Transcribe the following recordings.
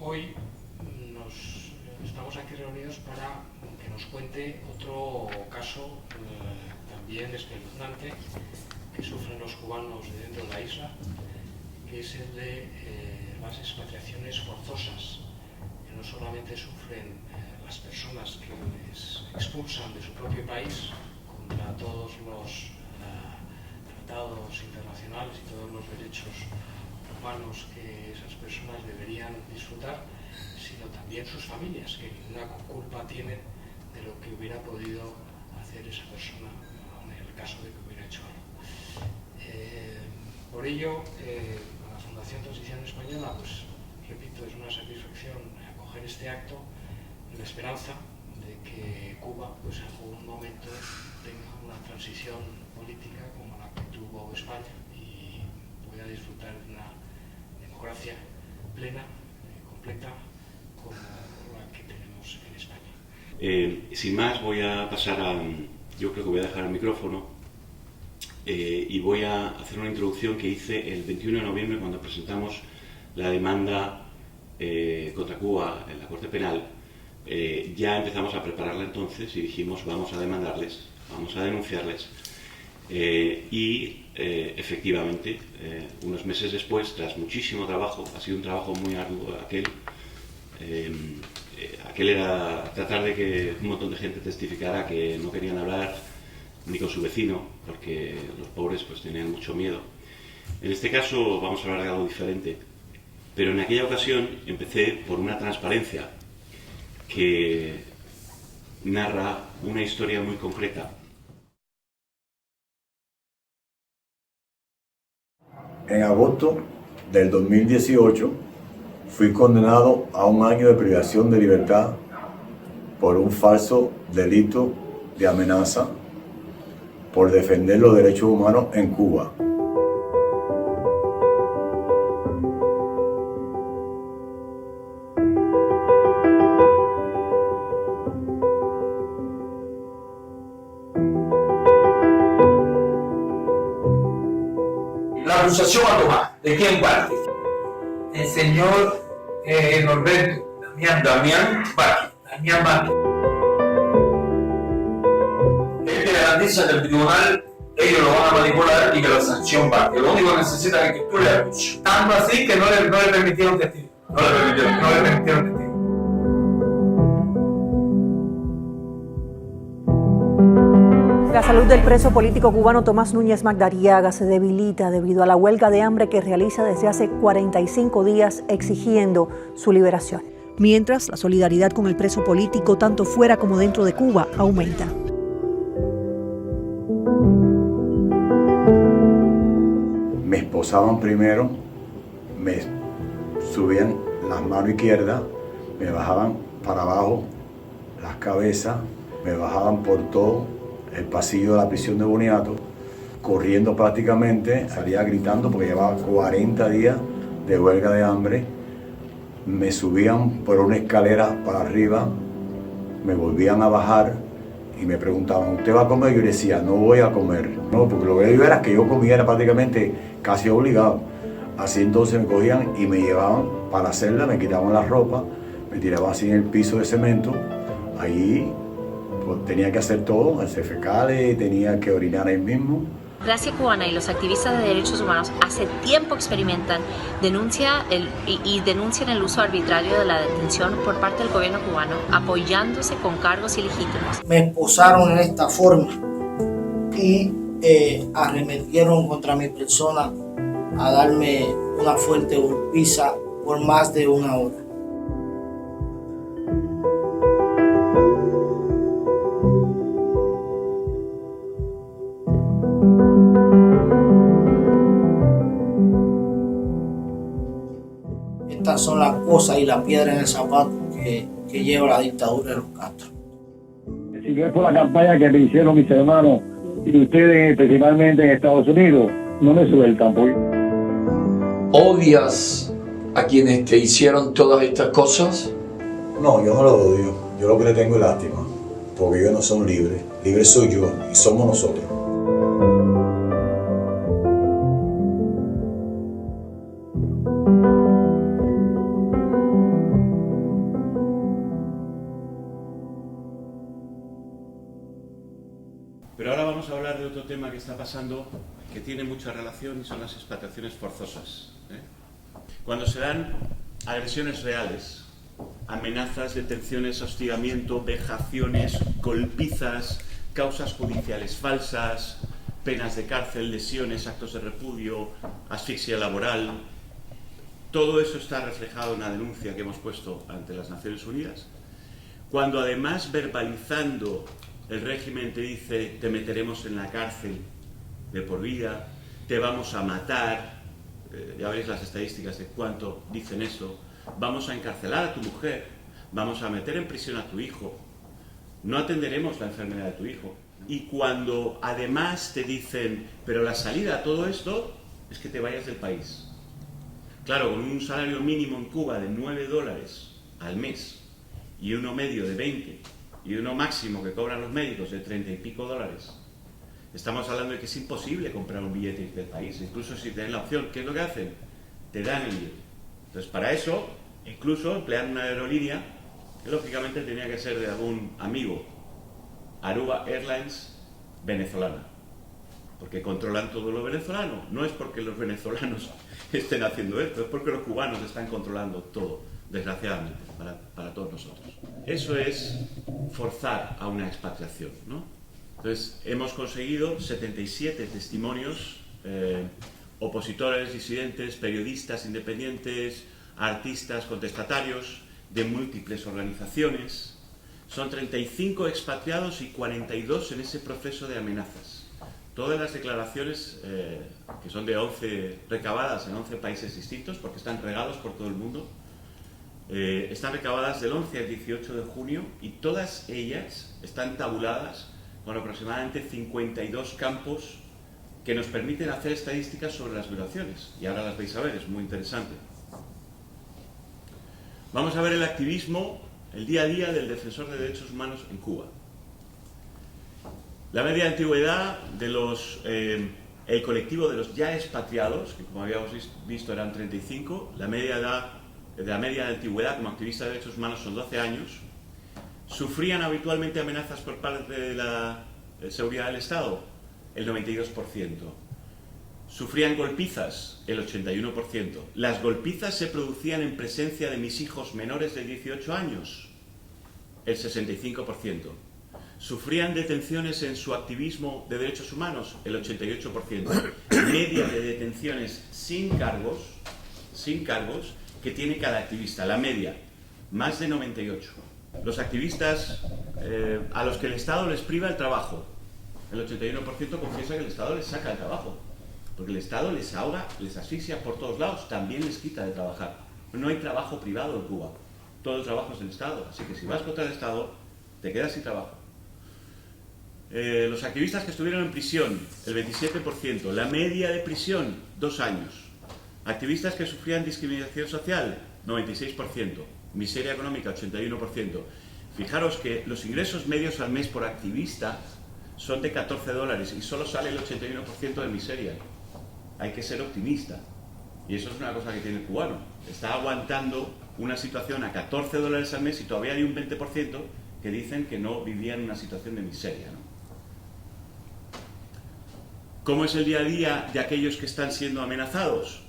Hoy estamos aquí reunidos para que nos cuente otro caso también espeluznante que sufren los cubanos de dentro de la isla, que es el de las expatriaciones forzosas, que no solamente sufren las personas que les expulsan de su propio país contra todos los tratados internacionales y todos los derechos humanos que esas personas deberían disfrutar, sino también sus familias, que ninguna culpa tienen de lo que hubiera podido hacer esa persona en el caso de que hubiera hecho algo. Por ello, a la Fundación Transición Española, pues repito, es una satisfacción acoger este acto en la esperanza de que Cuba, pues en algún momento tenga una transición política como la que tuvo España y pueda disfrutar de una democracia plena, completa, como la que tenemos en España. Sin más, voy a pasar yo creo que voy a dejar el micrófono y voy a hacer una introducción que hice el 21 de noviembre cuando presentamos la demanda contra Cuba en la Corte Penal. Ya empezamos a prepararla entonces y dijimos vamos a demandarles, vamos a denunciarles y efectivamente unos meses después, tras muchísimo trabajo, ha sido un trabajo muy arduo aquel era tratar de que un montón de gente testificara que no querían hablar ni con su vecino porque los pobres pues tenían mucho miedo. En este caso vamos a hablar de algo diferente, pero en aquella ocasión empecé por una transparencia que narra una historia muy concreta. En agosto del 2018 fui condenado a 1 año de privación de libertad por un falso delito de amenaza por defender los derechos humanos en Cuba. La acusación a tomar, ¿de quién parte? El señor Norberto Damián Vázquez. Él te garantiza que el tribunal, ellos lo van a manipular y que la sanción va. Que lo único que necesitan es que tú le acuses. tanto así que no le permitieron testigo. No le permitieron. No le permitieron testigo. La salud del preso político cubano Tomás Núñez Magdariaga se debilita debido a la huelga de hambre que realiza desde hace 45 días exigiendo su liberación. Mientras, la solidaridad con el preso político, tanto fuera como dentro de Cuba, aumenta. Me esposaban primero, me subían las manos izquierdas, me bajaban para abajo las cabezas, me bajaban por todo el pasillo de la prisión de Boniato, corriendo prácticamente, salía gritando porque llevaba 40 días de huelga de hambre. Me subían por una escalera para arriba, me volvían a bajar y me preguntaban, ¿usted va a comer? Yo decía, no voy a comer. No, porque lo que yo era que yo comiera prácticamente casi obligado. Así entonces me cogían y me llevaban para la celda, me quitaban la ropa, me tiraban así en el piso de cemento. Ahí pues, tenía que hacer todo, hacer fecales, tenía que orinar ahí mismo. Gracia Cubana y los activistas de derechos humanos hace tiempo experimentan, denuncian el uso arbitrario de la detención por parte del gobierno cubano, apoyándose con cargos ilegítimos. Me esposaron en esta forma y arremetieron contra mi persona a darme una fuerte golpiza por más de 1 hora. Estas son las cosas y la piedra en el zapato que lleva la dictadura de los Castro. Si no es por la campaña que me hicieron mis hermanos y ustedes, principalmente en Estados Unidos, no me sueltan. ¿Odias a quienes te hicieron todas estas cosas? No, yo no lo odio. Yo lo que le tengo es lástima, porque ellos no son libres. Libre soy yo y somos nosotros. a hablar de otro tema que está pasando, que tiene mucha relación, y son las expatriaciones forzosas. Cuando se dan agresiones reales, amenazas, detenciones, hostigamiento, vejaciones, golpizas, causas judiciales falsas, penas de cárcel, lesiones, actos de repudio, asfixia laboral, todo eso está reflejado en una denuncia que hemos puesto ante las Naciones Unidas. Cuando además, verbalizando, el régimen te dice: te meteremos en la cárcel de por vida, te vamos a matar, ya veréis las estadísticas de cuánto dicen eso, vamos a encarcelar a tu mujer, vamos a meter en prisión a tu hijo, no atenderemos la enfermedad de tu hijo. Y cuando además te dicen: pero la salida a todo esto es que te vayas del país. Claro, con un salario mínimo en Cuba de $9 al mes, y uno medio de 20, y uno máximo que cobran los médicos de 30 y pico dólares, estamos hablando de que es imposible comprar un billete del país. Incluso si tienen la opción, ¿qué es lo que hacen? Te dan el billete. Entonces, para eso, incluso emplean una aerolínea que lógicamente tenía que ser de algún amigo, Aruba Airlines venezolana, porque controlan todo lo venezolano. No es porque los venezolanos estén haciendo esto, es porque los cubanos están controlando todo, desgraciadamente, para todos nosotros. Eso es forzar a una expatriación, ¿no? Entonces, hemos conseguido 77 testimonios, opositores, disidentes, periodistas independientes, artistas, contestatarios de múltiples organizaciones. Son 35 expatriados y 42 en ese proceso de amenazas. Todas las declaraciones, que son de 11, recabadas en 11 países distintos, porque están regados por todo el mundo, están recabadas del 11 al 18 de junio, y todas ellas están tabuladas con aproximadamente 52 campos que nos permiten hacer estadísticas sobre las violaciones. Y ahora las vais a ver, es muy interesante. Vamos a ver el activismo, el día a día del defensor de derechos humanos en Cuba. La media de antigüedad de el colectivo de los ya expatriados, que como habíamos visto eran 35, la media de antigüedad como activista de derechos humanos son 12 años, sufrían habitualmente amenazas por parte de la seguridad del Estado, el 92%. Sufrían golpizas, el 81%. Las golpizas se producían en presencia de mis hijos menores de 18 años, el 65%. Sufrían detenciones en su activismo de derechos humanos, el 88%. Media de detenciones sin cargos que tiene cada activista, la media, más de 98. Los activistas a los que el Estado les priva el trabajo, el 81% confiesa que el Estado les saca el trabajo, porque el Estado les ahoga, les asfixia por todos lados, también les quita de trabajar. No hay trabajo privado en Cuba, todo el trabajo es del Estado, así que si vas contra el Estado, te quedas sin trabajo. Los activistas que estuvieron en prisión, el 27%, la media de prisión, 2 años. Activistas que sufrían discriminación social, 96%, miseria económica, 81%. Fijaros que los ingresos medios al mes por activista son de $14 y solo sale el 81% de miseria. Hay que ser optimista. Y eso es una cosa que tiene el cubano. Está aguantando una situación a $14 al mes y todavía hay un 20% que dicen que no vivían en una situación de miseria, ¿no? ¿Cómo es el día a día de aquellos que están siendo amenazados?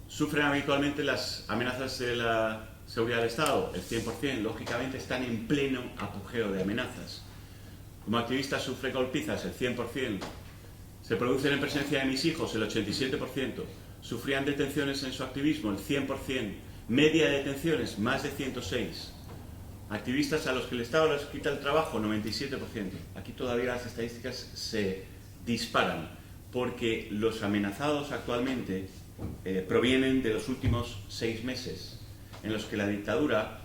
Sufren habitualmente las amenazas de la seguridad del Estado, el 100%, lógicamente están en pleno apogeo de amenazas. Como activistas sufren golpizas, el 100%. Se producen en presencia de mis hijos, el 87%. Sufrían detenciones en su activismo, el 100%. Media de detenciones, más de 106. Activistas a los que el Estado les quita el trabajo, 97%. Aquí todavía las estadísticas se disparan, porque los amenazados actualmente provienen de los últimos 6 meses, en los que la dictadura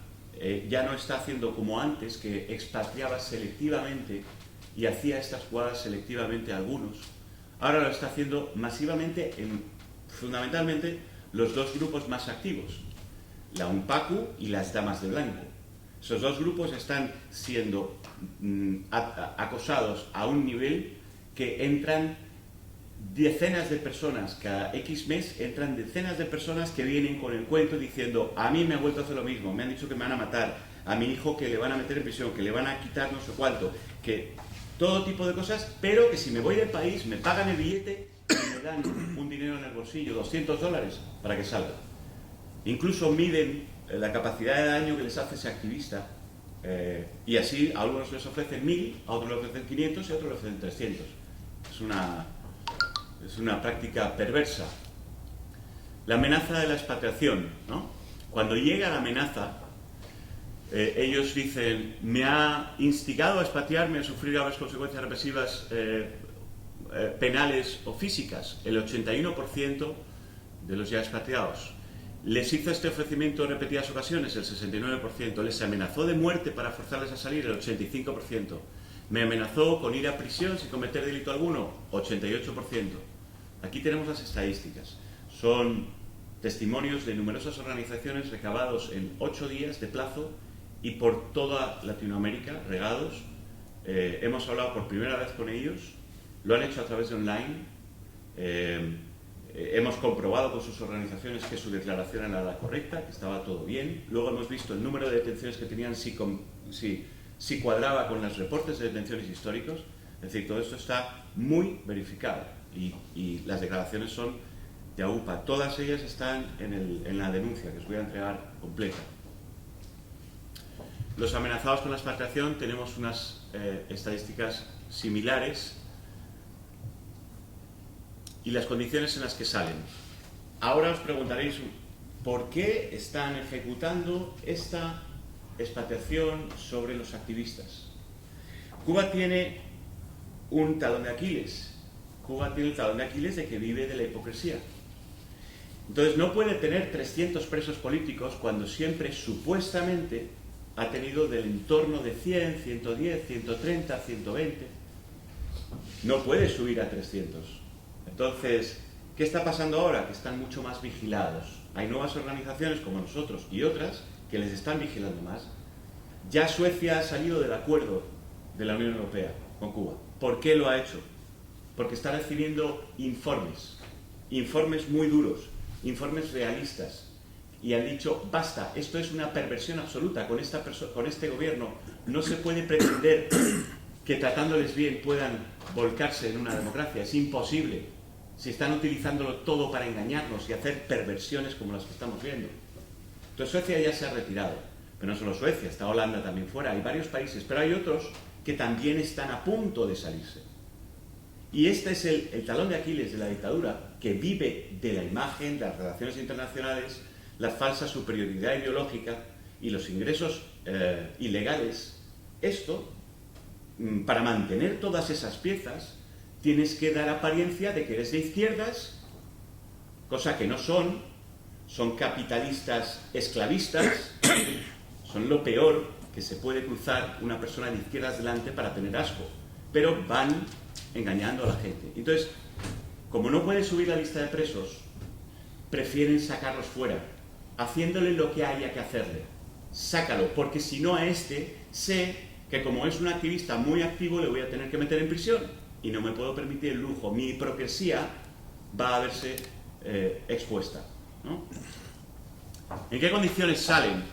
ya no está haciendo como antes, que expatriaba selectivamente y hacía estas jugadas selectivamente a algunos. Ahora lo está haciendo masivamente en, fundamentalmente, los 2 grupos más activos, la UNPACU y las Damas de Blanco. Esos 2 grupos están siendo acosados a un nivel que entran decenas de personas, cada X mes entran decenas de personas que vienen con el cuento diciendo: a mí me ha vuelto a hacer lo mismo, me han dicho que me van a matar, a mi hijo que le van a meter en prisión, que le van a quitar no sé cuánto, que todo tipo de cosas, pero que si me voy del país me pagan el billete y me dan un dinero en el bolsillo, $200 para que salga. Incluso miden la capacidad de daño que les hace ese activista, y así a algunos les ofrecen 1.000, a otros les ofrecen 500 y a otros les ofrecen 300. Es una práctica perversa. La amenaza de la expatriación, ¿no? Cuando llega la amenaza, ellos dicen, me ha instigado a expatriarme, a sufrir graves consecuencias represivas penales o físicas, el 81% de los ya expatriados. Les hizo este ofrecimiento en repetidas ocasiones, el 69%. Les amenazó de muerte para forzarles a salir, el 85%. Me amenazó con ir a prisión sin cometer delito alguno, 88%. Aquí tenemos las estadísticas. Son testimonios de numerosas organizaciones recabados en 8 días de plazo y por toda Latinoamérica, regados. Hemos hablado por primera vez con ellos, lo han hecho a través de online. Hemos comprobado con sus organizaciones que su declaración era la correcta, que estaba todo bien. Luego hemos visto el número de detenciones que tenían, si cuadraba con los reportes de detenciones históricos. Es decir, todo esto está muy verificado y las declaraciones son de AUPA. Todas ellas están en la denuncia que os voy a entregar completa. Los amenazados con la expatriación tenemos unas estadísticas similares y las condiciones en las que salen. Ahora os preguntaréis por qué están ejecutando esta expatriación sobre los activistas. Cuba tiene un talón de Aquiles. Cuba tiene el talón de Aquiles de que vive de la hipocresía. Entonces no puede tener 300 presos políticos cuando siempre supuestamente ha tenido del entorno de 100, 110, 130, 120. No puede subir a 300. Entonces, ¿qué está pasando ahora? Que están mucho más vigilados. Hay nuevas organizaciones como nosotros y otras que les están vigilando más. Ya Suecia ha salido del acuerdo de la Unión Europea con Cuba. ¿Por qué lo ha hecho? Porque está recibiendo informes muy duros, informes realistas, y han dicho, basta, esto es una perversión absoluta, con este gobierno no se puede pretender que tratándoles bien puedan volcarse en una democracia, es imposible. Si están utilizándolo todo para engañarnos y hacer perversiones como las que estamos viendo. Entonces Suecia ya se ha retirado, pero no solo Suecia, está Holanda también fuera, hay varios países, pero hay otros que también están a punto de salirse. Y este es el talón de Aquiles de la dictadura, que vive de la imagen, de las relaciones internacionales, la falsa superioridad ideológica y los ingresos ilegales. Esto, para mantener todas esas piezas, tienes que dar apariencia de que eres de izquierdas, cosa que no son capitalistas esclavistas, son lo peor que se puede cruzar una persona de izquierdas delante para tener asco, pero van engañando a la gente. Entonces, como no pueden subir la lista de presos, prefieren sacarlos fuera, haciéndole lo que haya que hacerle. Sácalo, porque si no a este, sé que como es un activista muy activo, le voy a tener que meter en prisión y no me puedo permitir el lujo. Mi hipocresía va a verse expuesta, ¿no? ¿En qué condiciones salen?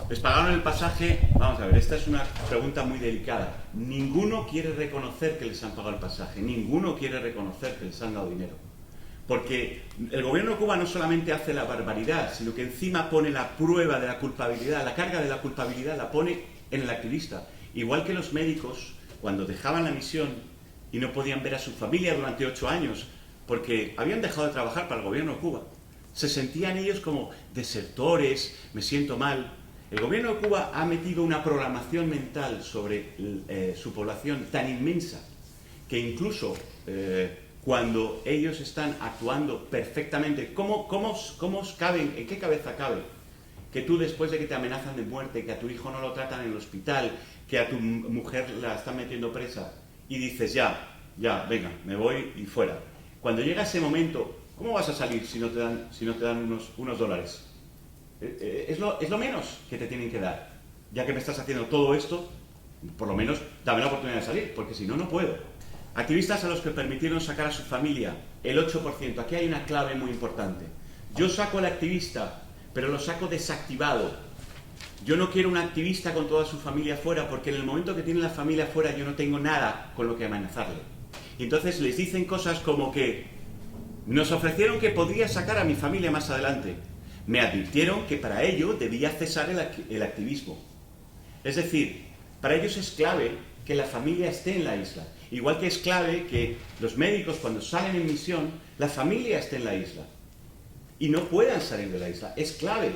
¿Les pagaron el pasaje? Vamos a ver, esta es una pregunta muy delicada. Ninguno quiere reconocer que les han pagado el pasaje, ninguno quiere reconocer que les han dado dinero. Porque el gobierno de Cuba no solamente hace la barbaridad, sino que encima pone la prueba de la culpabilidad, la carga de la culpabilidad la pone en el activista. Igual que los médicos, cuando dejaban la misión y no podían ver a su familia durante 8 años, porque habían dejado de trabajar para el gobierno de Cuba, se sentían ellos como desertores, me siento mal. El gobierno de Cuba ha metido una programación mental sobre su población tan inmensa que incluso cuando ellos están actuando perfectamente, ¿cómo os caben, en qué cabeza cabe que tú, después de que te amenazan de muerte, que a tu hijo no lo tratan en el hospital, que a tu mujer la están metiendo presa, y dices, ya, venga, me voy y fuera? Cuando llega ese momento, ¿cómo vas a salir si no te dan unos dólares? Es lo menos que te tienen que dar. Ya que me estás haciendo todo esto, por lo menos dame la oportunidad de salir, porque si no, no puedo. Activistas a los que permitieron sacar a su familia, el 8%. Aquí hay una clave muy importante. Yo saco al activista, pero lo saco desactivado. Yo no quiero un activista con toda su familia fuera, porque en el momento que tiene la familia fuera yo no tengo nada con lo que amenazarle. Y entonces les dicen cosas como que nos ofrecieron que podría sacar a mi familia más adelante. Me advirtieron que para ello debía cesar el activismo. Es decir, para ellos es clave que la familia esté en la isla. Igual que es clave que los médicos cuando salen en misión, la familia esté en la isla. Y no puedan salir de la isla. Es clave.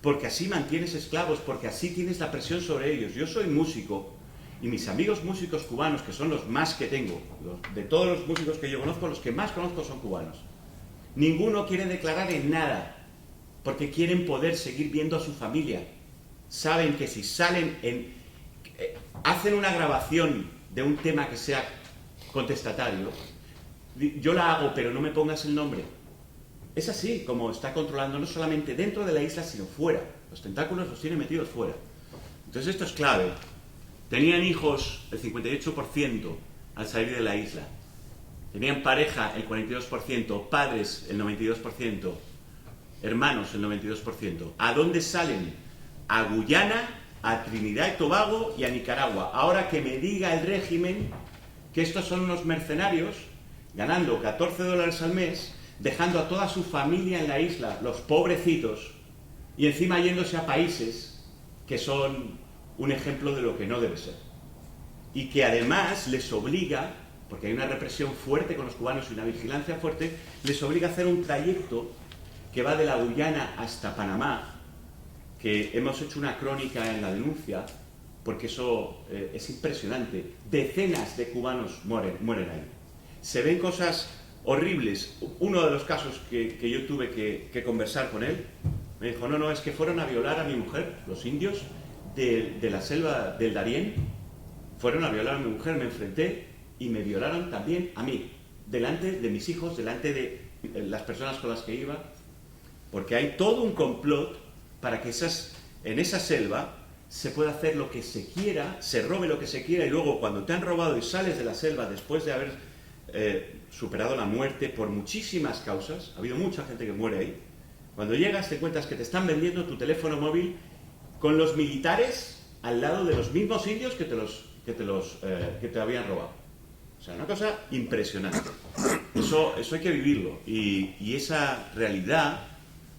Porque así mantienes esclavos, porque así tienes la presión sobre ellos. Yo soy músico y mis amigos músicos cubanos, que son los más que tengo, de todos los músicos que yo conozco, los que más conozco son cubanos. Ninguno quiere declarar en nada, porque quieren poder seguir viendo a su familia. Saben que si salen hacen una grabación de un tema que sea contestatario, yo la hago, pero no me pongas el nombre. Es así como está controlando no solamente dentro de la isla, sino fuera. Los tentáculos los tiene metidos fuera. Entonces esto es clave. Tenían hijos el 58% al salir de la isla. Tenían pareja el 42%, padres el 92%, hermanos el 92%. ¿A dónde salen? A Guyana, a Trinidad y Tobago y a Nicaragua. Ahora que me diga el régimen que estos son unos mercenarios ganando $14 al mes, dejando a toda su familia en la isla, los pobrecitos, y encima yéndose a países que son un ejemplo de lo que no debe ser. Y que además les obliga, porque hay una represión fuerte con los cubanos y una vigilancia fuerte, les obliga a hacer un trayecto que va de la Guyana hasta Panamá, que hemos hecho una crónica en la denuncia, porque eso es impresionante. Decenas de cubanos mueren ahí. Se ven cosas horribles. Uno de los casos que yo tuve que conversar con él, me dijo, no, es que fueron a violar a mi mujer, los indios de la selva del Darién, fueron a violar a mi mujer, me enfrenté y me violaron también a mí, delante de mis hijos, delante de las personas con las que iba, porque hay todo un complot para que en esa selva se pueda hacer lo que se quiera, se robe lo que se quiera, y luego cuando te han robado y sales de la selva después de haber superado la muerte por muchísimas causas, ha habido mucha gente que muere ahí, cuando llegas te encuentras que te están vendiendo tu teléfono móvil con los militares al lado de los mismos indios que te habían robado. O sea, una cosa impresionante. Eso hay que vivirlo. Y esa realidad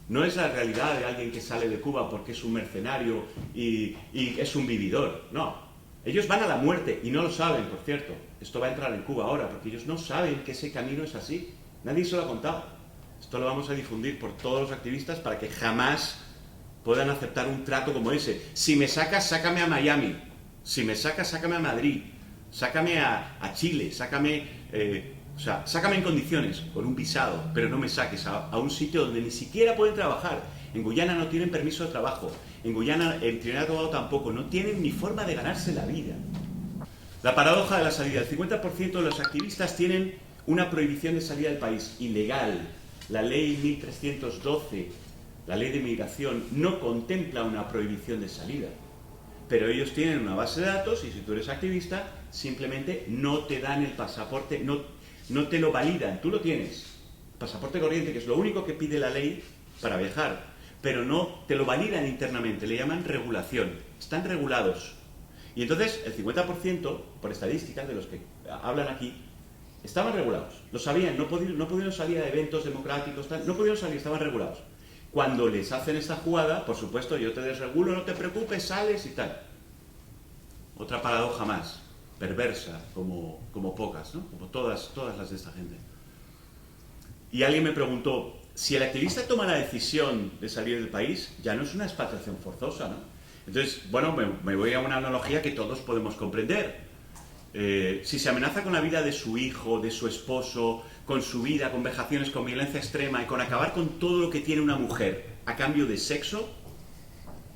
no es la realidad de alguien que sale de Cuba porque es un mercenario y es un vividor. No. Ellos van a la muerte y no lo saben, por cierto. Esto va a entrar en Cuba ahora, porque ellos no saben que ese camino es así. Nadie se lo ha contado. Esto lo vamos a difundir por todos los activistas para que jamás puedan aceptar un trato como ese. Si me sacas, sácame a Miami. Si me sacas, sácame a Madrid. Sácame a Chile. Sácame en condiciones, con un visado, pero no me saques a un sitio donde ni siquiera pueden trabajar. En Guyana no tienen permiso de trabajo. En Guyana, en Trinidad y Tobago tampoco. No tienen ni forma de ganarse la vida. La paradoja de la salida. El 50% de los activistas tienen una prohibición de salida del país, ilegal. La ley 1312, la ley de migración, no contempla una prohibición de salida. Pero ellos tienen una base de datos y si tú eres activista, simplemente no te dan el pasaporte, no te lo validan. Tú lo tienes, pasaporte corriente, que es lo único que pide la ley para viajar, pero no te lo validan internamente, le llaman regulación. Están regulados. Y entonces el 50%, por estadísticas de los que hablan aquí, estaban regulados. Lo sabían, no pudieron salir a eventos democráticos, no pudieron salir, estaban regulados. Cuando les hacen esta jugada, por supuesto, yo te desregulo, no te preocupes, sales y tal. Otra paradoja más, perversa, como pocas, ¿no? Como todas las de esta gente. Y alguien me preguntó, si el activista toma la decisión de salir del país, ya no es una expatriación forzosa, ¿no? Entonces, bueno, me voy a una analogía que todos podemos comprender. Si se amenaza con la vida de su hijo, de su esposo, con su vida, con vejaciones, con violencia extrema y con acabar con todo lo que tiene una mujer a cambio de sexo,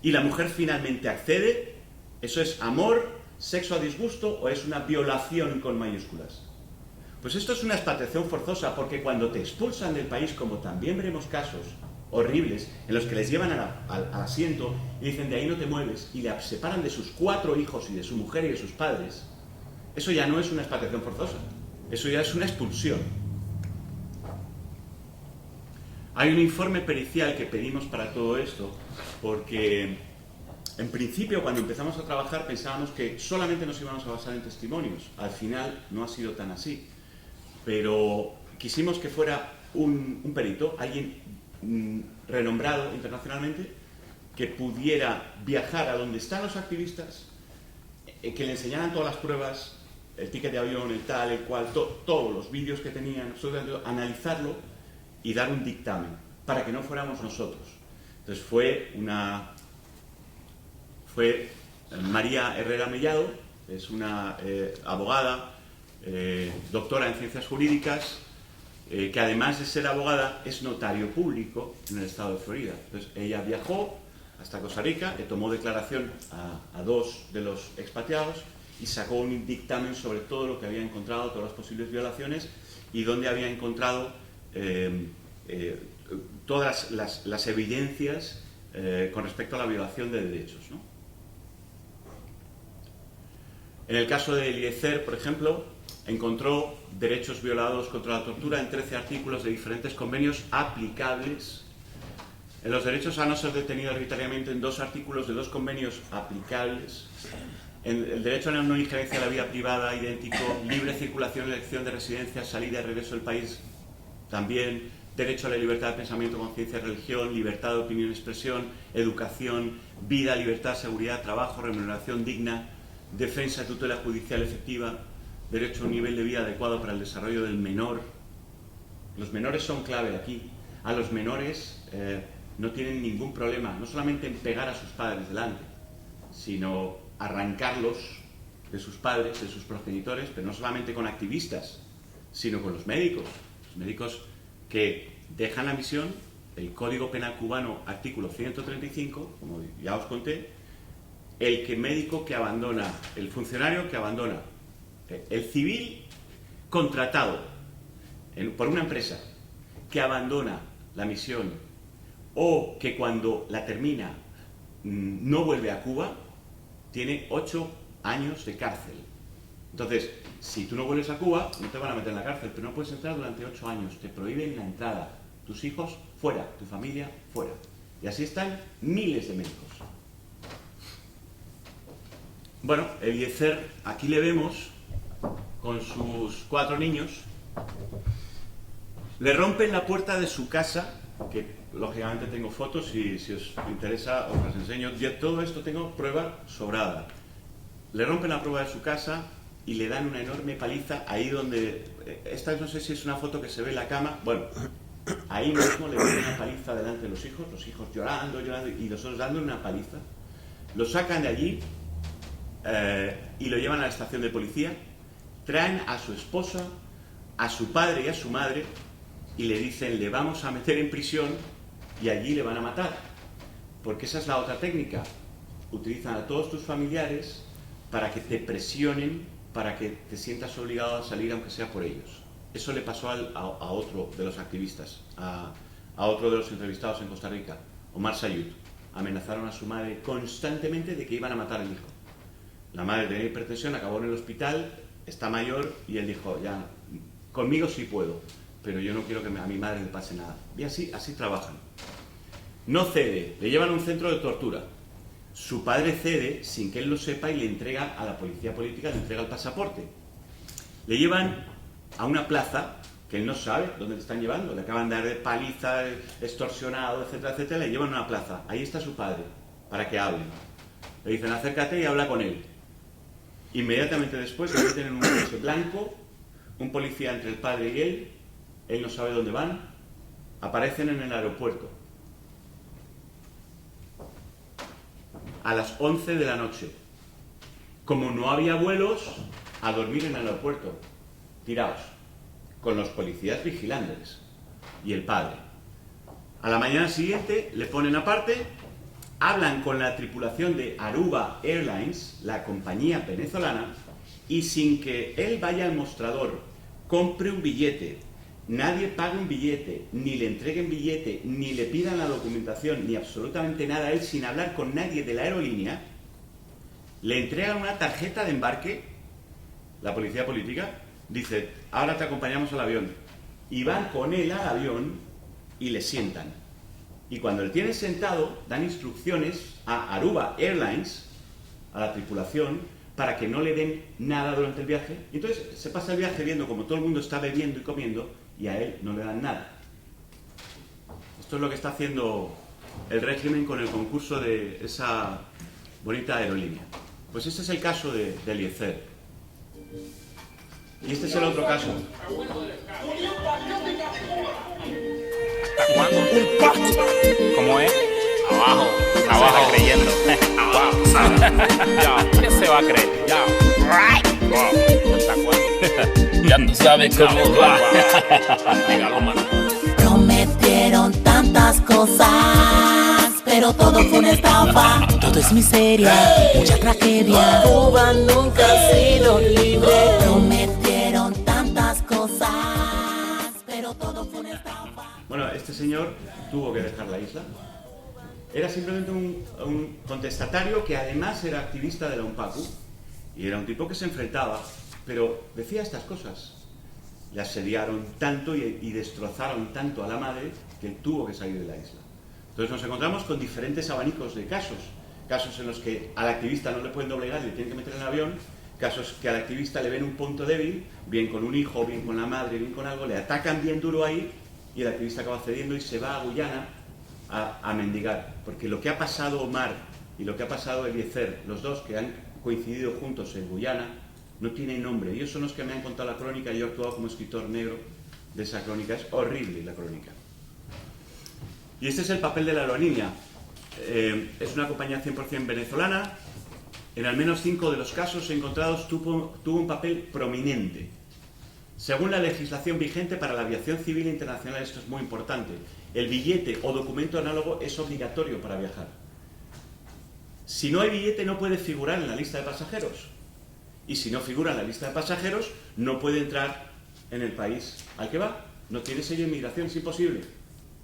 y la mujer finalmente accede, ¿eso es amor, sexo a disgusto o es una violación con mayúsculas? Pues esto es una expatriación forzosa, porque cuando te expulsan del país, como también veremos casos horribles en los que les llevan al asiento y dicen de ahí no te mueves y le separan de sus 4 hijos y de su mujer y de sus padres, eso ya no es una expatriación forzosa, eso ya es una expulsión. Hay un informe pericial que pedimos para todo esto porque En principio, cuando empezamos a trabajar, pensábamos que solamente nos íbamos a basar en testimonios. Al final no ha sido tan así. Pero quisimos que fuera un perito, alguien renombrado internacionalmente, que pudiera viajar a donde están los activistas, que le enseñaran todas las pruebas, el ticket de avión, el tal, el cual, todos los vídeos que tenían, absolutamente, analizarlo y dar un dictamen, para que no fuéramos nosotros. Entonces fue María Herrera Mellado, es una abogada, doctora en ciencias jurídicas, que además de ser abogada es notario público en el estado de Florida. Entonces ella viajó hasta Costa Rica, le tomó declaración a dos de los expatriados y sacó un dictamen sobre todo lo que había encontrado, todas las posibles violaciones y dónde había encontrado todas las evidencias con respecto a la violación de derechos, ¿no? En el caso de Eliezer, por ejemplo, encontró derechos violados contra la tortura en 13 artículos de diferentes convenios aplicables. En los derechos a no ser detenido arbitrariamente en 2 artículos de 2 convenios aplicables. En el derecho a la no injerencia de la vida privada, idéntico. Libre circulación, elección de residencia, salida y regreso del país, también. Derecho a la libertad de pensamiento, conciencia y religión, libertad de opinión y expresión, educación, vida, libertad, seguridad, trabajo, remuneración digna, defensa y tutela judicial efectiva, derecho a un nivel de vida adecuado para el desarrollo del menor. Los menores son clave aquí. A los menores no tienen ningún problema, no solamente en pegar a sus padres delante, sino arrancarlos de sus padres, de sus progenitores, pero no solamente con activistas, sino con los médicos que dejan la misión. El Código Penal cubano, artículo 135, como ya os conté, el médico que abandona, el funcionario que abandona, el civil contratado por una empresa que abandona la misión o que cuando la termina no vuelve a Cuba, tiene 8 años de cárcel. Entonces, si tú no vuelves a Cuba, no te van a meter en la cárcel, pero no puedes entrar durante 8 años, te prohíben la entrada. Tus hijos, fuera, tu familia, fuera. Y así están miles de médicos. Bueno, Eliezer, aquí le vemos con sus 4 niños. Le rompen la puerta de su casa, que lógicamente tengo fotos y si os interesa os las enseño. De todo esto tengo prueba sobrada. Le rompen la prueba de su casa y le dan una enorme paliza ahí donde... Esta no sé si es una foto que se ve en la cama. Bueno, ahí mismo le dan una paliza delante de los hijos llorando y los otros dando una paliza. Lo sacan de allí y lo llevan a la estación de policía. Traen a su esposa, a su padre y a su madre y le dicen: le vamos a meter en prisión y allí le van a matar. Porque esa es la otra técnica. Utilizan a todos tus familiares para que te presionen, para que te sientas obligado a salir aunque sea por ellos. Eso le pasó a otro de los activistas, a otro de los entrevistados en Costa Rica, Omar Sayud. Amenazaron a su madre constantemente de que iban a matar al hijo. La madre tenía hipertensión, acabó en el hospital, está mayor y él dijo: ya, conmigo sí puedo, pero yo no quiero que a mi madre le pase nada. Y así trabajan. No cede, le llevan a un centro de tortura. Su padre cede sin que él lo sepa y le entrega a la policía política, le entrega el pasaporte. Le llevan a una plaza que él no sabe dónde le están llevando, le acaban de dar de paliza, extorsionado, etcétera, etcétera, le llevan a una plaza. Ahí está su padre, para que hable. Le dicen: acércate y habla con él. Inmediatamente después le meten en un coche blanco, un policía entre el padre y él no sabe dónde van, aparecen en el aeropuerto. A las 11 de la noche. Como no había vuelos, a dormir en el aeropuerto, tirados, con los policías vigilándoles, y el padre. A la mañana siguiente le ponen aparte, hablan con la tripulación de Aruba Airlines, la compañía venezolana, y sin que él vaya al mostrador, compre un billete, nadie pague un billete, ni le entreguen billete, ni le pidan la documentación, ni absolutamente nada, él sin hablar con nadie de la aerolínea, le entregan una tarjeta de embarque, la policía política, dice: ahora te acompañamos al avión. Y van con él al avión y le sientan. Y cuando le tienen sentado, dan instrucciones a Aruba Airlines, a la tripulación, para que no le den nada durante el viaje. Y entonces se pasa el viaje viendo como todo el mundo está bebiendo y comiendo y a él no le dan nada. Esto es lo que está haciendo el régimen con el concurso de esa bonita aerolínea. Pues este es el caso de Eliezer. Y este es el otro caso. ¿Cuándo? ¿Cómo es? Abajo, abajo creyendo. ¿Qué se va a creer? ¿Hasta cuándo? Ya no sabes cómo va. Dígalo, mano. Prometieron tantas cosas, pero todo fue una estafa. Todo es miseria, mucha tragedia. Cuba nunca ha sido libre. Prometieron tantas cosas, pero todo fue una estafa. Bueno, este señor tuvo que dejar la isla. Era simplemente un contestatario que además era activista de la UNPACU y era un tipo que se enfrentaba, pero decía estas cosas. Le asediaron tanto y destrozaron tanto a la madre que él tuvo que salir de la isla. Entonces nos encontramos con diferentes abanicos de casos. Casos en los que al activista no le pueden doblegar y le tienen que meter en el avión. Casos que al activista le ven un punto débil, bien con un hijo, bien con la madre, bien con algo, le atacan bien duro ahí y el activista acaba cediendo y se va a Guyana a mendigar. Porque lo que ha pasado Omar y lo que ha pasado Eliezer, los dos que han coincidido juntos en Guyana, no tienen nombre. Ellos son los que me han contado la crónica y yo he actuado como escritor negro de esa crónica. Es horrible la crónica. Y este es el papel de la aerolínea. Es una compañía 100% venezolana. En al menos 5 de los casos encontrados tuvo un papel prominente. Según la legislación vigente para la aviación civil internacional, esto es muy importante, el billete o documento análogo es obligatorio para viajar. Si no hay billete no puede figurar en la lista de pasajeros. Y si no figura en la lista de pasajeros, no puede entrar en el país al que va. No tiene sello de inmigración, es imposible.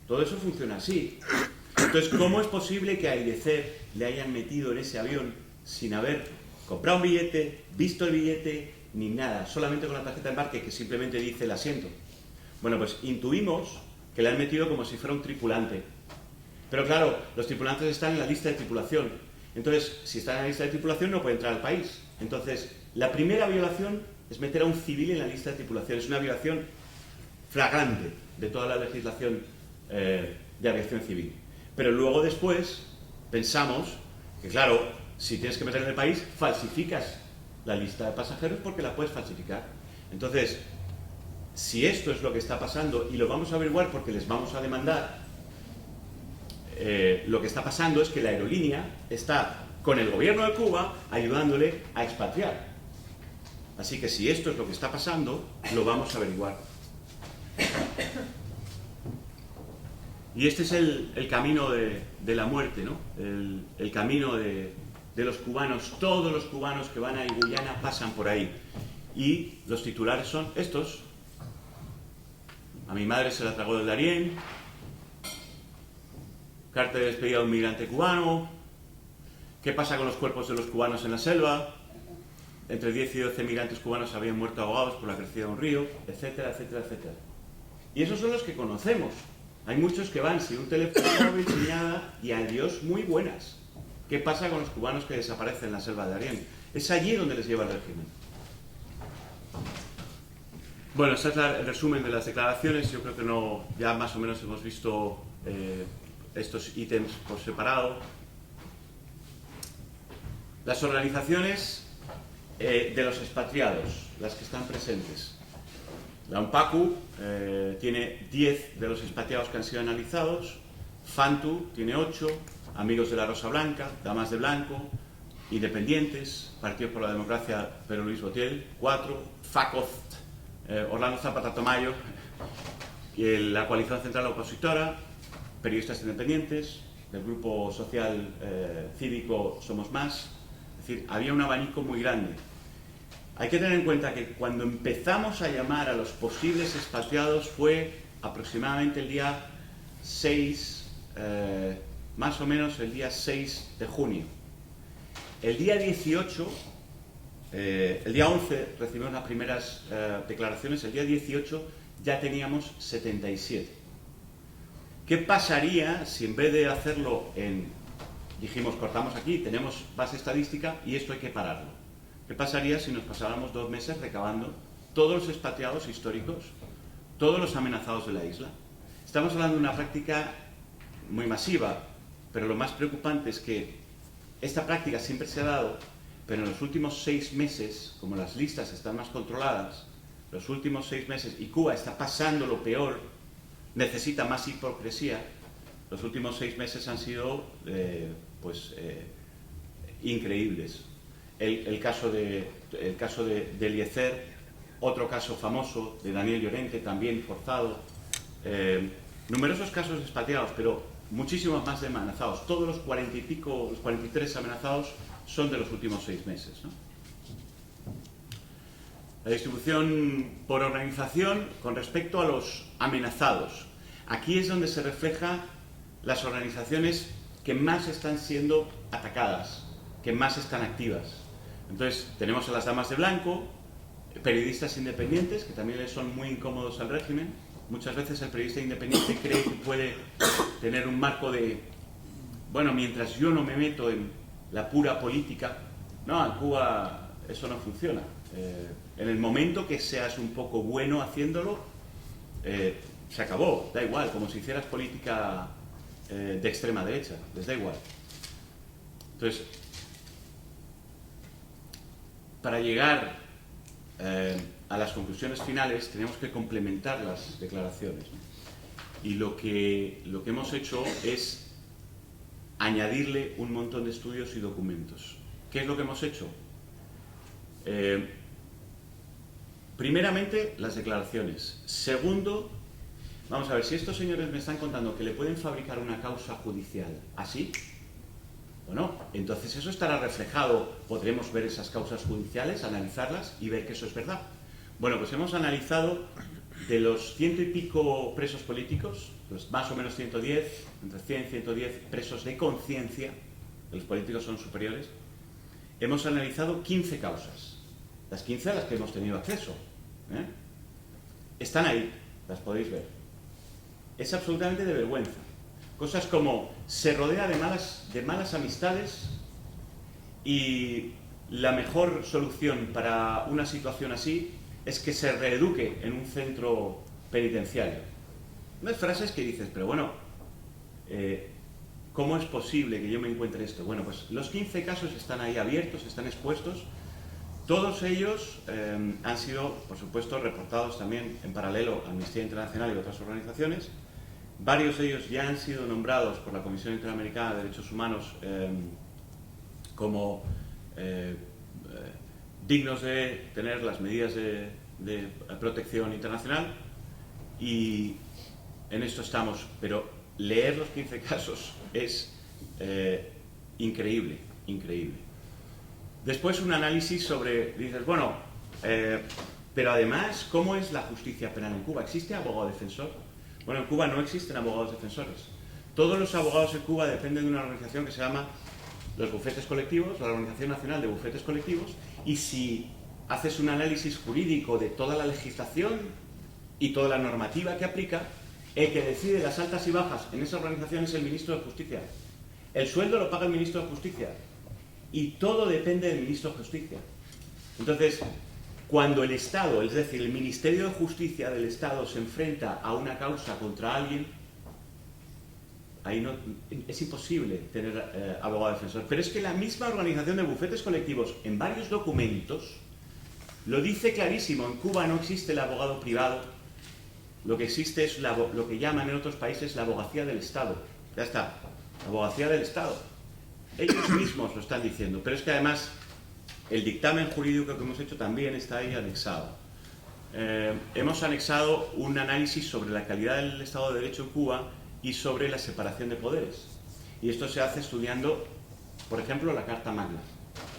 Todo eso funciona así. Entonces, ¿cómo es posible que a Eliezer le hayan metido en ese avión sin haber comprado un billete, visto el billete, ni nada? Solamente con la tarjeta de embarque que simplemente dice el asiento. Bueno, pues intuimos que le han metido como si fuera un tripulante. Pero claro, los tripulantes están en la lista de tripulación. Entonces, si están en la lista de tripulación no puede entrar al país. Entonces, la primera violación es meter a un civil en la lista de tripulación. Es una violación flagrante de toda la legislación de aviación civil. Pero luego después pensamos que, claro, si tienes que meter en el país, falsificas la lista de pasajeros porque la puedes falsificar. Entonces, si esto es lo que está pasando, y lo vamos a averiguar porque les vamos a demandar, lo que está pasando es que la aerolínea está con el gobierno de Cuba ayudándole a expatriar. Así que si esto es lo que está pasando, lo vamos a averiguar. Y este es el camino de la muerte, ¿no? El camino de los cubanos. Todos los cubanos que van a Guyana pasan por ahí. Y los titulares son estos. A mi madre se la tragó del Darién. Carta de despedida de un migrante cubano. ¿Qué pasa con los cuerpos de los cubanos en la selva? Entre 10 y 12 migrantes cubanos habían muerto ahogados por la crecida de un río, etcétera, etcétera, etcétera. Y esos son los que conocemos. Hay muchos que van sin un teléfono móvil, sin nada, y adiós, muy buenas. ¿Qué pasa con los cubanos que desaparecen en la selva de Darién? Es allí donde les lleva el régimen. Bueno, este es el resumen de las declaraciones. Yo creo que ya más o menos hemos visto estos ítems por separado. Las organizaciones de los expatriados, las que están presentes. La UNPACU tiene 10 de los expatriados que han sido analizados, FANTU tiene 8, Amigos de la Rosa Blanca, Damas de Blanco, Independientes, Partido por la Democracia, Pedro Luis Botiel, 4, FACOZT, Orlando Zapata Tomayo, la Coalición Central Opositora, Periodistas Independientes, del Grupo Social Cívico Somos Más. Es decir, había un abanico muy grande. Hay que tener en cuenta que cuando empezamos a llamar a los posibles expatriados fue aproximadamente el día 6, más o menos el día 6 de junio. El día 18, el día 11 recibimos las primeras declaraciones, el día 18 ya teníamos 77. ¿Qué pasaría si en vez de hacerlo dijimos, cortamos aquí, tenemos base estadística y esto hay que pararlo? ¿Qué pasaría si nos pasáramos 2 meses recabando todos los expatriados históricos, todos los amenazados de la isla? Estamos hablando de una práctica muy masiva, pero lo más preocupante es que esta práctica siempre se ha dado, pero en los últimos 6 meses, como las listas están más controladas, los últimos 6 meses, y Cuba está pasando lo peor, necesita más hipocresía, los últimos 6 meses han sido increíbles. El caso de Eliezer, otro caso famoso de Daniel Llorente, también forzado, numerosos casos de expatriados, pero muchísimos más de amenazados. Todos los 40 y pico, los 43 amenazados son de los últimos 6 meses, ¿no? La distribución por organización con respecto a los amenazados. Aquí es donde se refleja las organizaciones que más están siendo atacadas, que más están activas. Entonces, tenemos a las Damas de Blanco, periodistas independientes, que también les son muy incómodos al régimen. Muchas veces el periodista independiente cree que puede tener un marco de, bueno, mientras yo no me meto en la pura política. No, en Cuba eso no funciona. En el momento que seas un poco bueno haciéndolo, se acabó, da igual, como si hicieras política de extrema derecha, les da igual. Entonces, para llegar a las conclusiones finales tenemos que complementar las declaraciones, ¿no? Y lo que hemos hecho es añadirle un montón de estudios y documentos. ¿Qué es lo que hemos hecho? Primeramente, las declaraciones. Segundo, vamos a ver, si estos señores me están contando que le pueden fabricar una causa judicial así, bueno, entonces eso estará reflejado, podremos ver esas causas judiciales, analizarlas y ver que eso es verdad. Bueno, pues hemos analizado de los 100 y pico presos políticos, pues más o menos 110, entre 100 y 110 presos de conciencia, los políticos son superiores, hemos analizado 15 causas, las 15 a las que hemos tenido acceso, ¿eh? Están ahí, las podéis ver. Es absolutamente de vergüenza. Cosas como se rodea de malas amistades y la mejor solución para una situación así es que se reeduque en un centro penitenciario. Unas frases que dices, pero bueno, ¿cómo es posible que yo me encuentre esto? Bueno, pues los 15 casos están ahí abiertos, están expuestos. Todos ellos han sido, por supuesto, reportados también en paralelo a Amnistía Internacional y otras organizaciones. Varios de ellos ya han sido nombrados por la Comisión Interamericana de Derechos Humanos como dignos de tener las medidas de protección internacional, y en esto estamos. Pero leer los 15 casos es increíble, increíble. Después un análisis sobre, dices, bueno, pero además, ¿cómo es la justicia penal en Cuba? ¿Existe abogado defensor? Bueno, en Cuba no existen abogados defensores. Todos los abogados en Cuba dependen de una organización que se llama los bufetes colectivos, la Organización Nacional de Bufetes Colectivos, y si haces un análisis jurídico de toda la legislación y toda la normativa que aplica, el que decide las altas y bajas en esa organización es el ministro de Justicia. El sueldo lo paga el ministro de Justicia y todo depende del ministro de Justicia. Entonces, cuando el Estado, es decir, el Ministerio de Justicia del Estado se enfrenta a una causa contra alguien, ahí no, es imposible tener abogado defensor. Pero es que la misma organización de bufetes colectivos, en varios documentos, lo dice clarísimo. En Cuba no existe el abogado privado. Lo que existe es lo que llaman en otros países la abogacía del Estado. Ya está, abogacía del Estado. Ellos mismos lo están diciendo. Pero es que además el dictamen jurídico que hemos hecho también está ahí anexado. Hemos anexado un análisis sobre la calidad del Estado de Derecho en Cuba y sobre la separación de poderes. Y esto se hace estudiando, por ejemplo, la Carta Magna.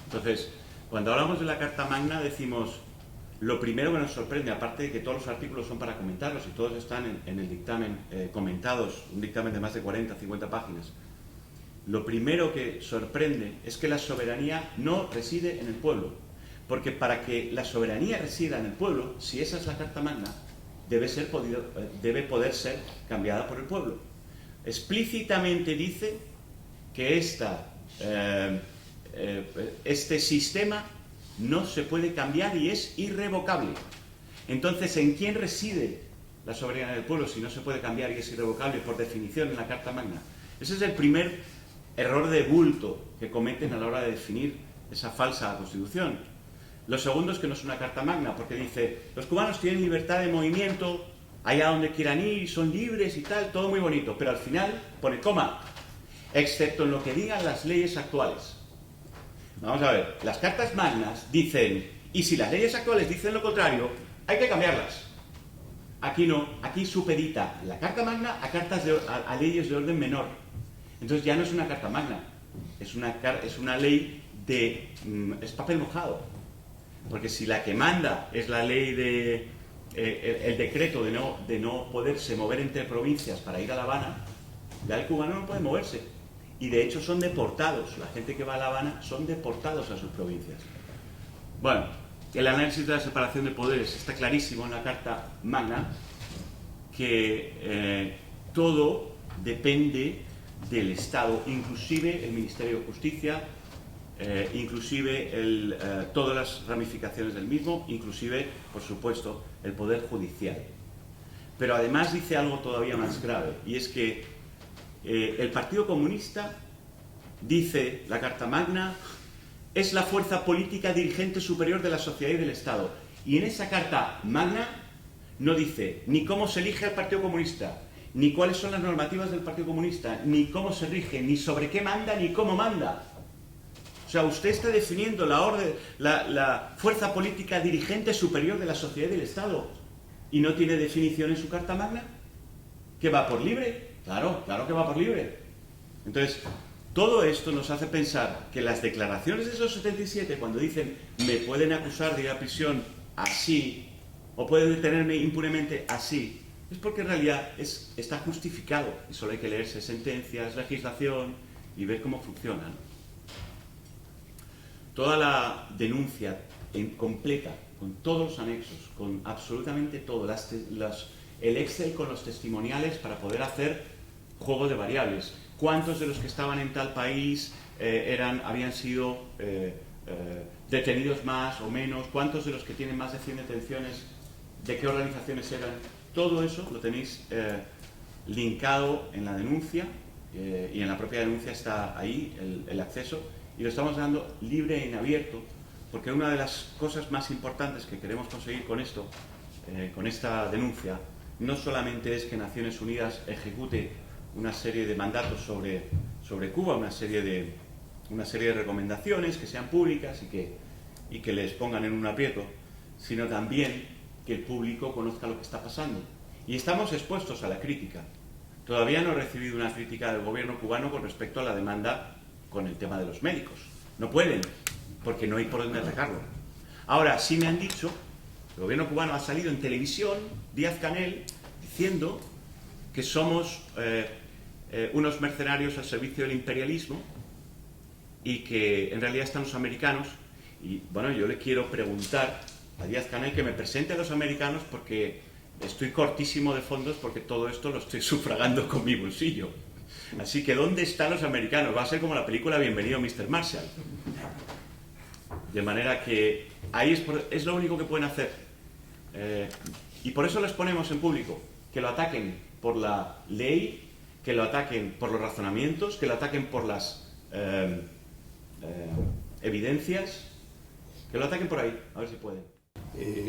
Entonces, cuando hablamos de la Carta Magna decimos, lo primero que nos sorprende, aparte de que todos los artículos son para comentarlos y todos están en el dictamen comentados, un dictamen de más de 40, 50 páginas, lo primero que sorprende es que la soberanía no reside en el pueblo. Porque para que la soberanía resida en el pueblo, si esa es la Carta Magna, debe poder ser cambiada por el pueblo. explícitamente dice que este sistema no se puede cambiar y es irrevocable. Entonces, ¿en quién reside la soberanía del pueblo si no se puede cambiar y es irrevocable por definición en la Carta Magna? Ese es el primer error de bulto que cometen a la hora de definir esa falsa constitución. Lo segundo es que no es una Carta Magna, porque dice, los cubanos tienen libertad de movimiento, allá donde quieran ir, son libres y tal, todo muy bonito, pero al final pone coma, excepto en lo que digan las leyes actuales. Vamos a ver, las Cartas Magnas dicen, y si las leyes actuales dicen lo contrario, hay que cambiarlas. Aquí no, aquí supedita la Carta Magna a leyes de orden menor. Entonces ya no es una Carta Magna, es una ley es papel mojado. Porque si la que manda es la ley el decreto de no poderse mover entre provincias para ir a La Habana, ya el cubano no puede moverse. Y de hecho son deportados, la gente que va a La Habana son deportados a sus provincias. Bueno, el análisis de la separación de poderes está clarísimo en la Carta Magna, que todo depende del Estado, inclusive el Ministerio de Justicia, inclusive todas las ramificaciones del mismo, inclusive, por supuesto, el Poder Judicial. Pero además dice algo todavía más grave, y es que el Partido Comunista, dice la Carta Magna, es la fuerza política dirigente superior de la sociedad y del Estado. Y en esa Carta Magna no dice ni cómo se elige al Partido Comunista, ni cuáles son las normativas del Partido Comunista, ni cómo se rige, ni sobre qué manda, ni cómo manda. O sea, usted está definiendo la fuerza política dirigente superior de la sociedad y del Estado y no tiene definición en su Carta Magna. ¿Que va por libre? Claro que va por libre. Entonces, todo esto nos hace pensar que las declaraciones de esos 77, cuando dicen me pueden acusar de ir a prisión así, o pueden detenerme impunemente así, es porque en realidad está justificado y solo hay que leerse sentencias, legislación y ver cómo funcionan. Toda la denuncia completa, con todos los anexos, con absolutamente todo, el Excel con los testimoniales para poder hacer juego de variables. ¿Cuántos de los que estaban en tal país habían sido detenidos más o menos? ¿Cuántos de los que tienen más de 100 detenciones, de qué organizaciones eran? Todo eso lo tenéis linkado en la denuncia y en la propia denuncia está ahí el acceso y lo estamos dando libre y en abierto porque una de las cosas más importantes que queremos conseguir con esto, con esta denuncia, no solamente es que Naciones Unidas ejecute una serie de mandatos sobre Cuba, una serie de recomendaciones que sean públicas y que les pongan en un aprieto, sino también que el público conozca lo que está pasando. Y estamos expuestos a la crítica. Todavía no he recibido una crítica del gobierno cubano con respecto a la demanda con el tema de los médicos. No pueden, porque no hay por dónde atacarlo. Ahora, sí me han dicho, el gobierno cubano ha salido en televisión, Díaz-Canel, diciendo que somos unos mercenarios al servicio del imperialismo y que en realidad están los americanos. Y bueno, yo le quiero preguntar a Díaz-Canel que me presente a los americanos porque estoy cortísimo de fondos porque todo esto lo estoy sufragando con mi bolsillo. Así que ¿dónde están los americanos? Va a ser como la película Bienvenido Mr. Marshall. De manera que ahí es lo único que pueden hacer. Y por eso les ponemos en público, que lo ataquen por la ley, que lo ataquen por los razonamientos, que lo ataquen por las evidencias, que lo ataquen por ahí, a ver si pueden.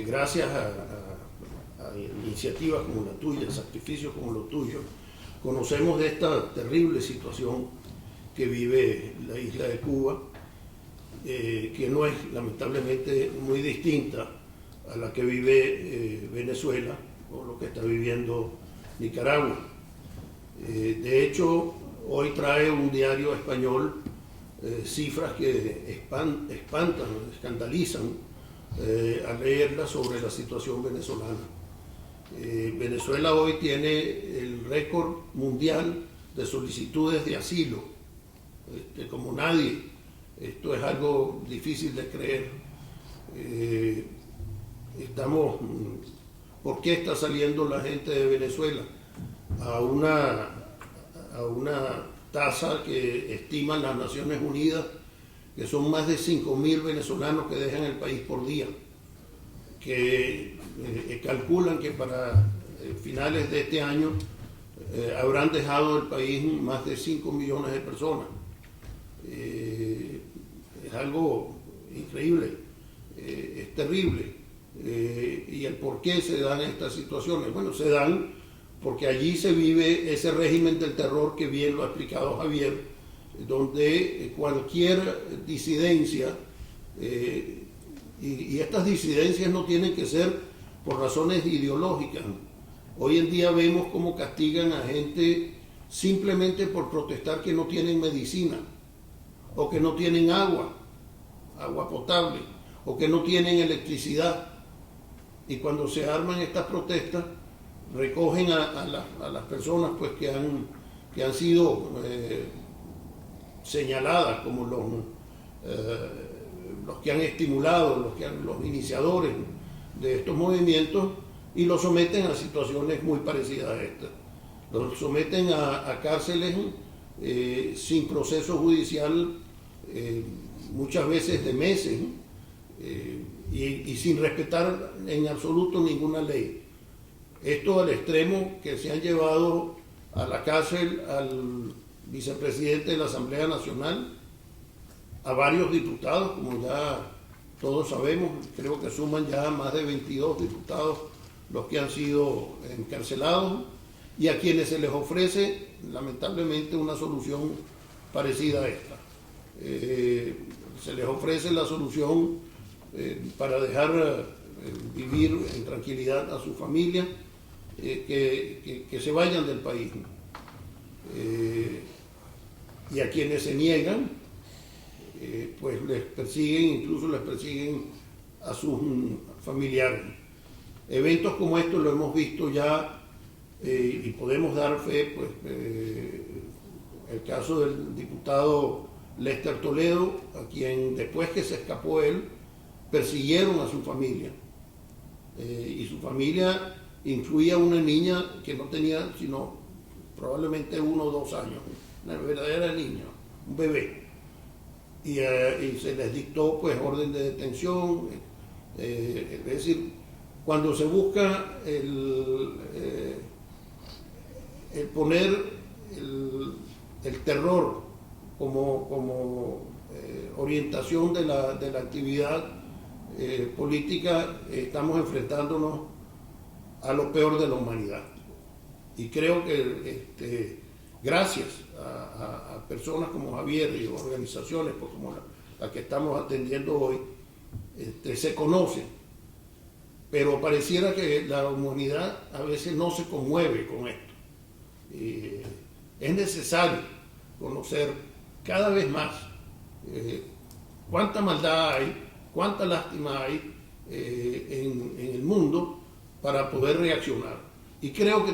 Gracias a iniciativas como la tuya, sacrificios como lo tuyo, conocemos de esta terrible situación que vive la isla de Cuba, que no es lamentablemente muy distinta a la que vive Venezuela o lo que está viviendo Nicaragua. De hecho, hoy trae un diario español cifras que espantan, escandalizan al leerlas sobre la situación venezolana. Venezuela hoy tiene el récord mundial de solicitudes de asilo, como nadie. Esto es algo difícil de creer. ¿Por qué está saliendo la gente de Venezuela a a una tasa que estiman las Naciones Unidas, que son más de 5.000 venezolanos que dejan el país por día, que calculan que para finales de este año habrán dejado el país más de 5 millones de personas. Es algo increíble, es terrible. ¿Y el por qué se dan estas situaciones? Bueno, se dan porque allí se vive ese régimen del terror que bien lo ha explicado Javier, donde cualquier disidencia, y estas disidencias no tienen que ser por razones ideológicas. Hoy en día vemos cómo castigan a gente simplemente por protestar que no tienen medicina, o que no tienen agua potable, o que no tienen electricidad. Y cuando se arman estas protestas, recogen a las personas pues, que han sido señaladas como los que han estimulado, los iniciadores de estos movimientos, y los someten a situaciones muy parecidas a estas. Los someten a cárceles sin proceso judicial, muchas veces de meses, y sin respetar en absoluto ninguna ley. Esto al extremo que se han llevado a la cárcel al vicepresidente de la Asamblea Nacional, a varios diputados, como ya todos sabemos, creo que suman ya más de 22 diputados los que han sido encarcelados, y a quienes se les ofrece lamentablemente una solución parecida a esta. Se les ofrece la solución para dejar vivir en tranquilidad a su familia, que se vayan del país. Y a quienes se niegan, pues les persiguen, incluso les persiguen a sus familiares. Eventos como estos lo hemos visto ya, y podemos dar fe, pues el caso del diputado Lester Toledo, a quien después que se escapó él, persiguieron a su familia. Y su familia incluía una niña que no tenía sino probablemente 1 o 2 años, una verdadera niña, un bebé. Y se les dictó pues orden de detención. Es decir, cuando se busca el poner el terror como orientación de la actividad política, estamos enfrentándonos a lo peor de la humanidad. Y creo que gracias a personas como Javier y organizaciones pues, como la que estamos atendiendo hoy, se conocen, pero pareciera que la humanidad a veces no se conmueve con esto. Es necesario conocer cada vez más cuánta maldad hay, cuánta lástima hay en el mundo para poder reaccionar. Y creo que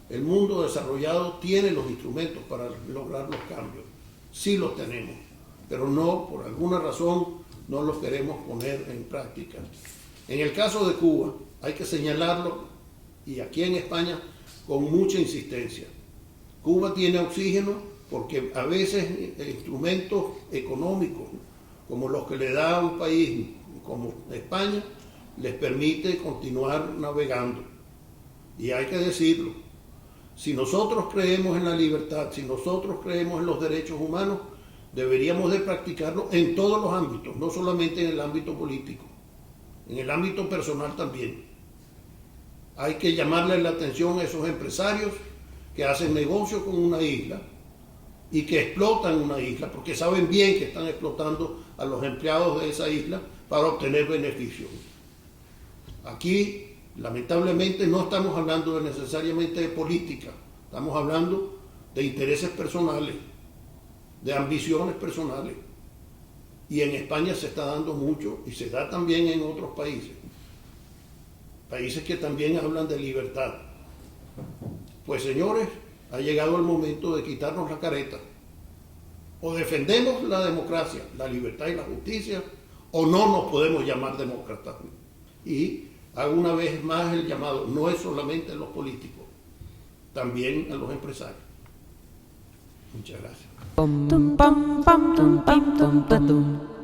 el mundo desarrollado tiene los instrumentos para lograr los cambios. Sí los tenemos, pero no, por alguna razón, no los queremos poner en práctica. En el caso de Cuba, hay que señalarlo, y aquí en España, con mucha insistencia. Cuba tiene oxígeno porque a veces instrumentos económicos, como los que le da un país como España, les permite continuar navegando. Y hay que decirlo, si nosotros creemos en la libertad, si nosotros creemos en los derechos humanos, deberíamos de practicarlo en todos los ámbitos, no solamente en el ámbito político, en el ámbito personal también. Hay que llamarle la atención a esos empresarios que hacen negocio con una isla y que explotan una isla, porque saben bien que están explotando a los empleados de esa isla para obtener beneficios. Aquí, lamentablemente, no estamos hablando necesariamente de política, estamos hablando de intereses personales, de ambiciones personales. Y en España se está dando mucho, y se da también en otros países. Países que también hablan de libertad. Pues señores, ha llegado el momento de quitarnos la careta. O defendemos la democracia, la libertad y la justicia, o no nos podemos llamar demócratas. Y hago una vez más el llamado, no es solamente a los políticos, también a los empresarios. Muchas gracias. Pum pam pam pam pam pam pam.